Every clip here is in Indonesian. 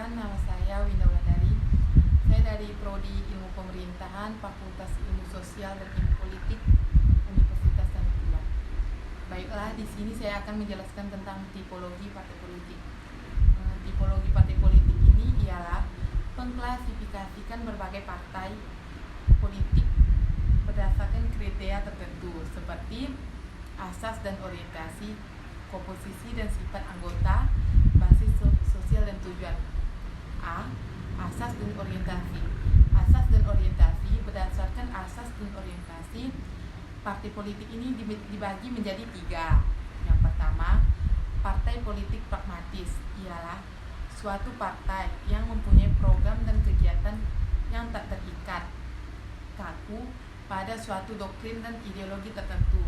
perkenalkan, nama saya Winda Wulandari. Saya dari Prodi Ilmu Pemerintahan, Fakultas Ilmu Sosial dan Ilmu Politik, Universitas Tanggerang. Baiklah, di sini saya akan menjelaskan tentang tipologi partai politik. Tipologi partai politik ini ialah mengklasifikasikan berbagai partai politik berdasarkan kriteria tertentu seperti asas dan orientasi, komposisi dan sifat anggota, basis sosial dan tujuan. A. Asas dan orientasi. Asas dan orientasi. Berdasarkan asas dan orientasi, partai politik ini dibagi menjadi 3. Yang pertama, partai politik pragmatis ialah suatu partai yang mempunyai program dan kegiatan yang tak terikat kaku pada suatu doktrin dan ideologi tertentu.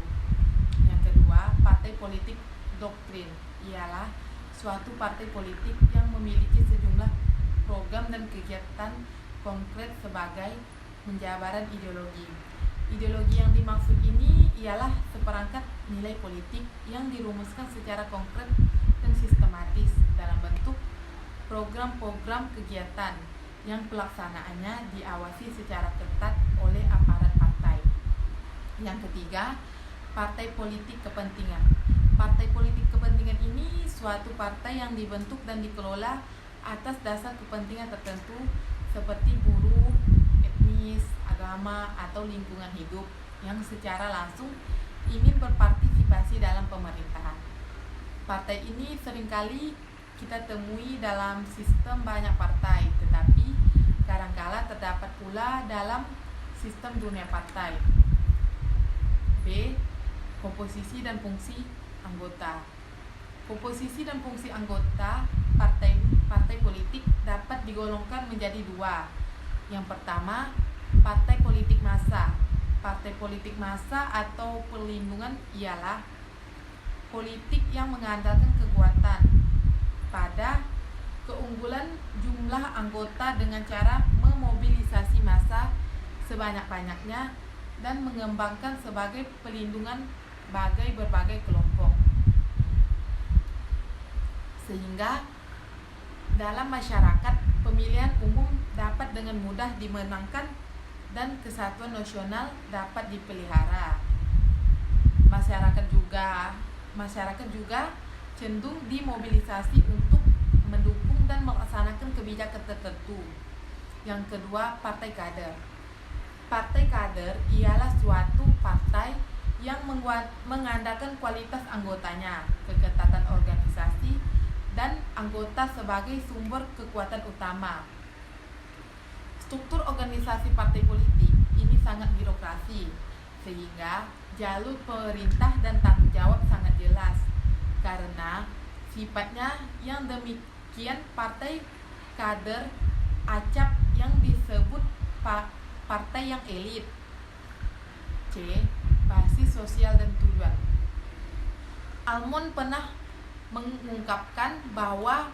Yang kedua, partai politik doktrin ialah suatu partai politik yang memiliki sejumlah program dan kegiatan konkret sebagai penjabaran ideologi. Ideologi yang dimaksud ini ialah seperangkat nilai politik yang dirumuskan secara konkret dan sistematis dalam bentuk program-program kegiatan yang pelaksanaannya diawasi secara ketat oleh aparat partai. Yang ketiga, partai politik kepentingan. Partai politik kepentingan ini suatu partai yang dibentuk dan dikelola atas dasar kepentingan tertentu seperti buruh, etnis, agama, atau lingkungan hidup yang secara langsung ingin berpartisipasi dalam pemerintahan. Partai ini seringkali kita temui dalam sistem banyak partai, tetapi kadangkala terdapat pula dalam sistem dunia partai. B. Komposisi dan fungsi anggota. Komposisi dan fungsi anggota partai politik dapat digolongkan menjadi 2. Yang pertama, partai politik massa. Partai politik massa atau perlindungan ialah politik yang mengandalkan kekuatan pada keunggulan jumlah anggota dengan cara memobilisasi massa sebanyak-banyaknya dan mengembangkan sebagai pelindungan bagi berbagai kelompok, sehingga dalam masyarakat pemilihan umum dapat dengan mudah dimenangkan dan kesatuan nasional dapat dipelihara. Masyarakat juga cenderung dimobilisasi untuk mendukung dan melaksanakan kebijakan tertentu. Yang kedua, partai kader. Partai kader ialah suatu partai yang mengandalkan kualitas anggotanya, keketatan organisasi, dan anggota sebagai sumber kekuatan utama. Struktur organisasi partai politik ini sangat birokrasi, sehingga jalur pemerintah dan tanggung jawab sangat jelas. Karena sifatnya yang demikian, partai kader acap yang disebut partai yang elit. C. Basis sosial dan tujuan. Almond pernah mengungkapkan bahwa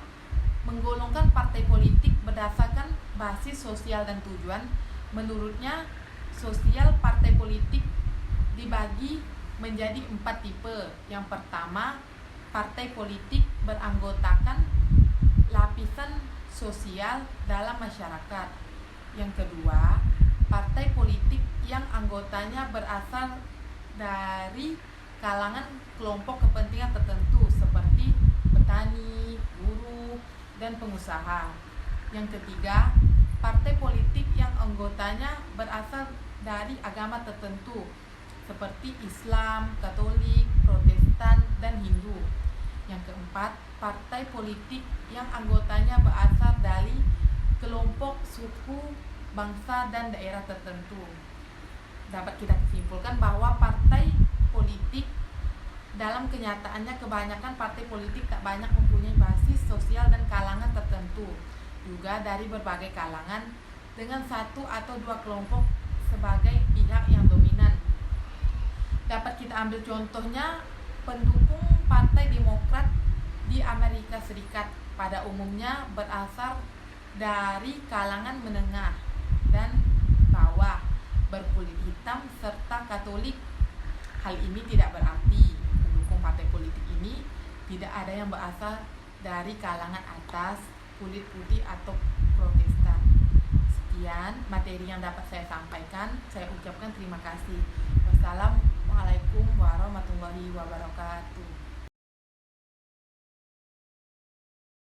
menggolongkan partai politik berdasarkan basis sosial dan tujuan, menurutnya sosial partai politik dibagi menjadi 4 tipe. Yang pertama, partai politik beranggotakan lapisan sosial dalam masyarakat. Yang kedua, partai politik yang anggotanya berasal dari kalangan kelompok kepentingan tertentu seperti petani, buruh, dan pengusaha. Yang ketiga, partai politik yang anggotanya berasal dari agama tertentu seperti Islam, Katolik, Protestan, dan Hindu. Yang keempat, partai politik yang anggotanya berasal dari kelompok suku, bangsa, dan daerah tertentu. Dapat kita simpulkan bahwa partai politik dalam kenyataannya kebanyakan partai politik tak banyak mempunyai basis sosial dan kalangan tertentu, juga dari berbagai kalangan dengan 1 atau 2 kelompok sebagai pihak yang dominan. Dapat kita ambil contohnya pendukung Partai Demokrat di Amerika Serikat pada umumnya berasal dari kalangan menengah dan bawah, berkulit hitam, serta Katolik. Hal ini tidak berarti pendukung partai politik ini tidak ada yang berasal dari kalangan atas kulit putih atau Protestan. Sekian materi yang dapat saya sampaikan. Saya ucapkan terima kasih. Wassalamualaikum